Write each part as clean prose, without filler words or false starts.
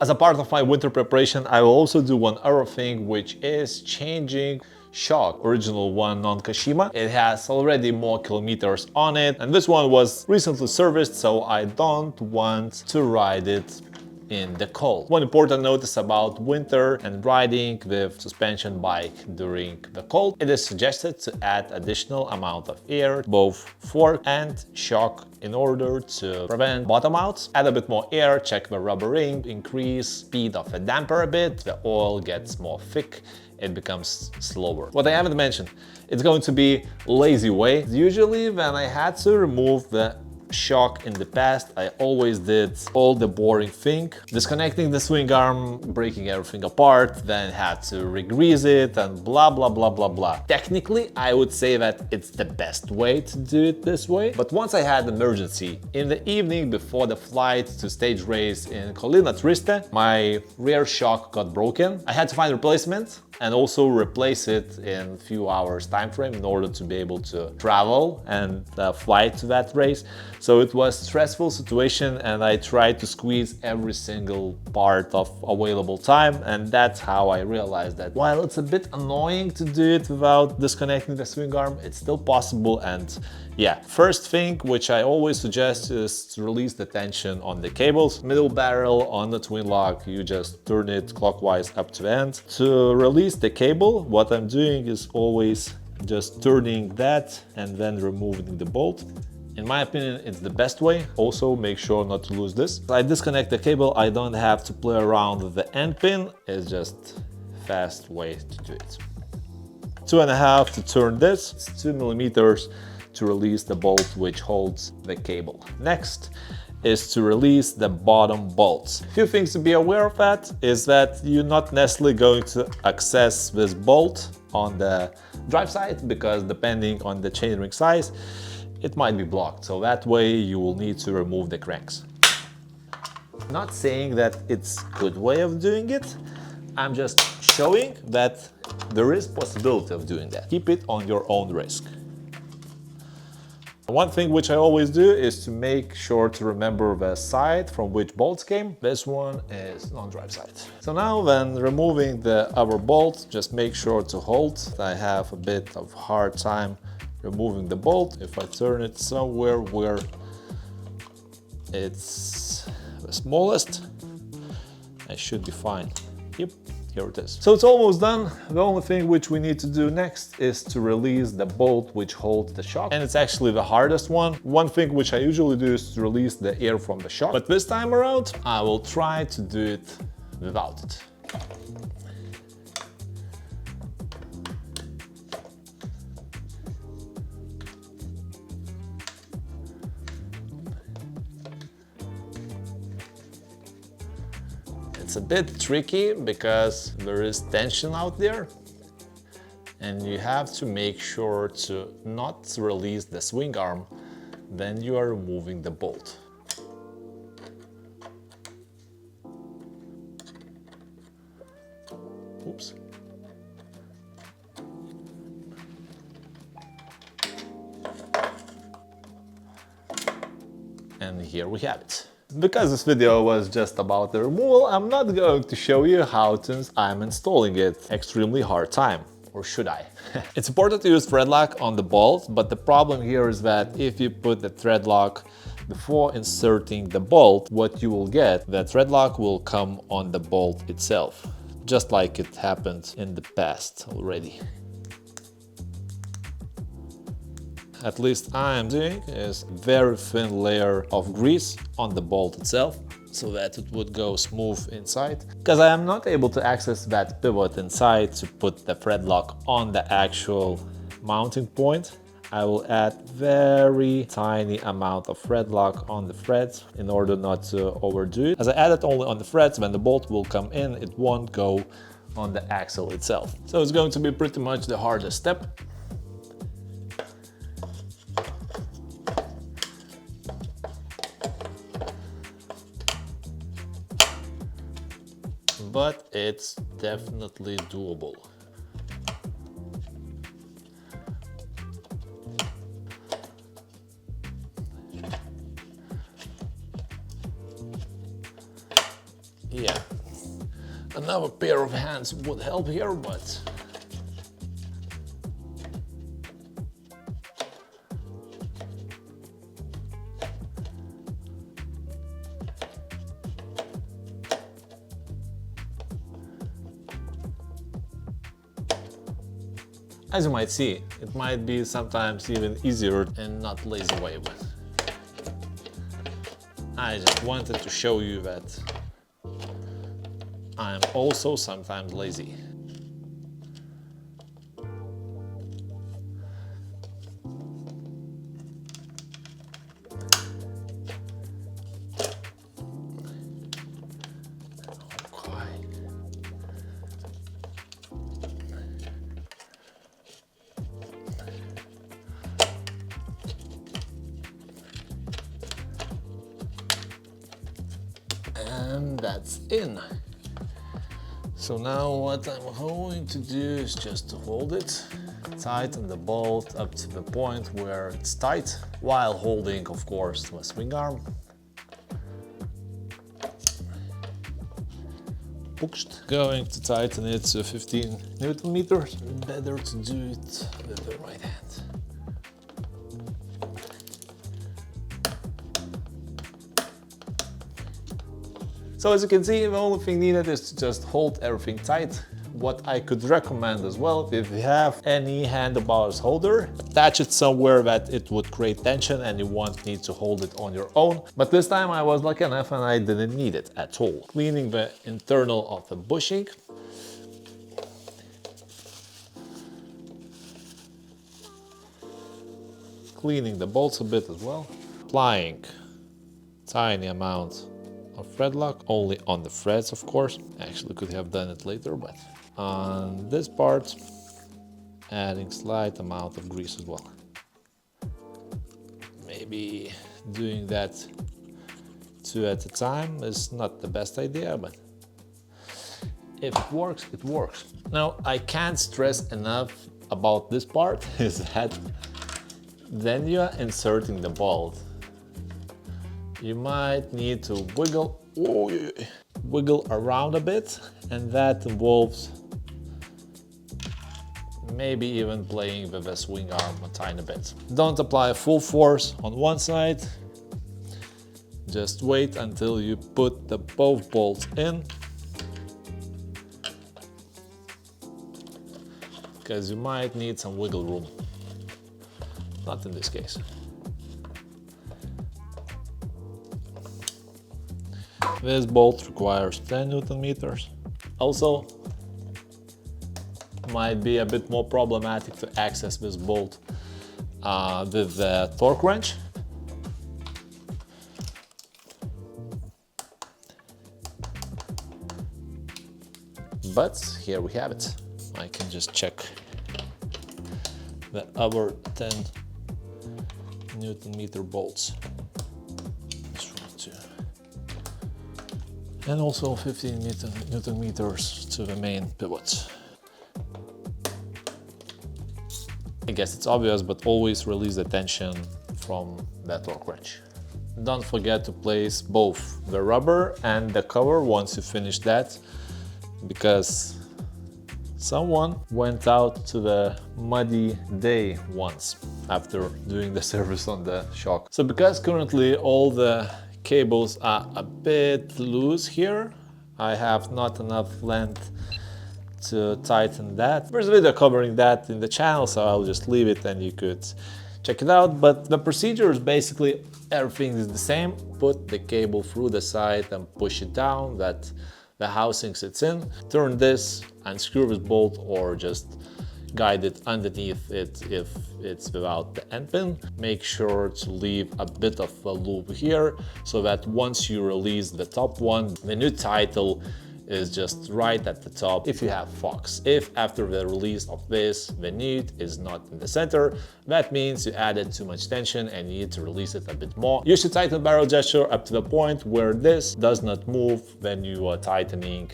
As a part of my winter preparation, I will also do one other thing, which is changing shock. Original one on Kashima. It has already more kilometers on it, and this one was recently serviced, so I don't want to ride it in the cold. One important notice about winter and riding with suspension bike during the cold: it is suggested to add additional amount of air, both fork and shock, in order to prevent bottom outs. Add a bit more air, check the rubber ring, increase speed of the damper a bit, the oil gets more thick, it becomes slower. What I haven't mentioned, it's going to be lazy way. Usually when I had to remove the shock in the past, I always did all the boring thing: disconnecting the swing arm, breaking everything apart, then had to re-grease it, and blah blah blah blah blah. Technically, I would say that it's the best way to do it this way, but once I had an emergency in the evening before the flight to stage race in Kolina Triste, my rear shock got broken. I had to find a replacement and also replace it in a few hours time frame in order to be able to travel and fly to that race. So it was a stressful situation, and I tried to squeeze every single part of available time, and that's how I realized that while it's a bit annoying to do it without disconnecting the swing arm, it's still possible. And yeah, first thing which I always suggest is to release the tension on the cables. Middle barrel on the twin lock, you just turn it clockwise up to end. To release the cable, what I'm doing is always just turning that and then removing the bolt. In my opinion, it's the best way. Also, make sure not to lose this. I disconnect the cable, I don't have to play around with the end pin. It's just a fast way to do it. 2.5 to turn this, it's 2 millimeters to release the bolt which holds the cable. Next is to release the bottom bolts. A few things to be aware of that is that you're not necessarily going to access this bolt on the drive side, because depending on the chainring size, it might be blocked. So that way you will need to remove the cranks. Not saying that it's a good way of doing it, I'm just showing that there is possibility of doing that. Keep it on your own risk. One thing which I always do is to make sure to remember the side from which bolts came. This one is non-drive side. So now when removing the other bolt, just make sure to hold. I have a bit of hard time removing the bolt. If I turn it somewhere where it's the smallest, I should be fine. Yep. Here it is. So it's almost done. The only thing which we need to do next is to release the bolt which holds the shock, and it's actually the hardest one. One thing which I usually do is to release the air from the shock, but this time around I will try to do it without it. It's a bit tricky because there is tension out there, and you have to make sure to not release the swing arm when you are removing the bolt. Oops. And here we have it. Because this video was just about the removal, I'm not going to show you how I'm installing it. Extremely hard time. Or should I? It's important to use Threadlock on the bolt, but the problem here is that if you put the Threadlock before inserting the bolt, what you will get, the Threadlock will come on the bolt itself, just like it happened in the past already. At least I am doing is very thin layer of grease on the bolt itself, so that it would go smooth inside. Because I am not able to access that pivot inside to put the Threadlock on the actual mounting point, I will add very tiny amount of Threadlock on the threads in order not to overdo it. As I add it only on the threads, when the bolt will come in, it won't go on the axle itself. So it's going to be pretty much the hardest step. But it's definitely doable. Yeah, Another pair of hands would help here, but as you might see, it might be sometimes even easier and not lazy way, but I just wanted to show you that I'm also sometimes lazy. And that's in. So now what I'm going to do is just to hold it, tighten the bolt up to the point where it's tight, while holding, of course, my swing arm. Pushed. Going to tighten it to 15 Newton meters. Better to do it with the right hand. So as you can see, the only thing needed is to just hold everything tight. What I could recommend as well, if you have any handlebars holder, attach it somewhere that it would create tension and you won't need to hold it on your own. But this time I was lucky enough and I didn't need it at all. Cleaning the internal of the bushing. Cleaning the bolts a bit as well. Applying tiny amount of Threadlock, only on the threads, of course. Actually could have done it later, but on this part, adding slight amount of grease as well. Maybe doing that 2 at a time is not the best idea, but if it works, it works. Now, I can't stress enough about this part is that when you are inserting the bolt, you might need to wiggle around a bit, and that involves maybe even playing with the swing arm a tiny bit. Don't apply full force on one side, just wait until you put the both bolts in, because you might need some wiggle room. Not in this case. This bolt requires 10 Newton meters. Also, might be a bit more problematic to access this bolt with the torque wrench. But here we have it. I can just check the other 10 Newton meter bolts. And also 15 Newton meters to the main pivot. I guess it's obvious, but always release the tension from that torque wrench. Don't forget to place both the rubber and the cover once you finish that, because someone went out to the muddy day once after doing the service on the shock. So because currently all the cables are a bit loose here, I have not enough length to tighten that. There's a video covering that in the channel, so I'll just leave it and you could check it out. But the procedure is basically everything is the same. Put the cable through the side and push it down that the housing sits in. Turn this, unscrew this bolt, or just guide it underneath it if it's without the end pin. Make sure to leave a bit of a loop here so that once you release the top one, the new title is just right at the top if you have Fox. If after the release of this, the Nude is not in the center, that means you added too much tension and you need to release it a bit more. You should tighten barrel gesture up to the point where this does not move when you are tightening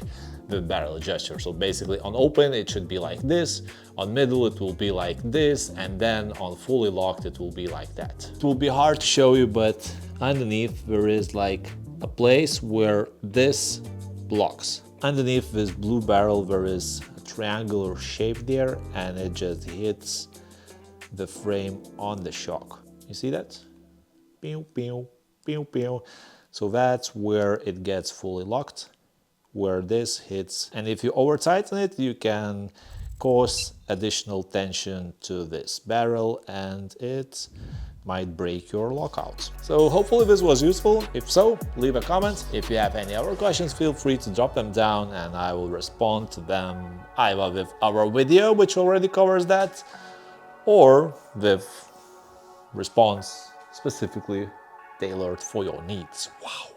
the barrel gesture. So basically on open it should be like this, on middle it will be like this, and then on fully locked it will be like that. It will be hard to show you, but underneath there is like a place where this blocks. underneath this blue barrel there is a triangular shape there, and it just hits the frame on the shock. You see that? Pew, pew, pew, pew. So that's where it gets fully locked, where this hits. And if you over tighten it, you can cause additional tension to this barrel and it might break your lockout. So hopefully this was useful. If so, leave a comment. If you have any other questions, feel free to drop them down and I will respond to them either with our video, which already covers that, or with response specifically tailored for your needs. Wow.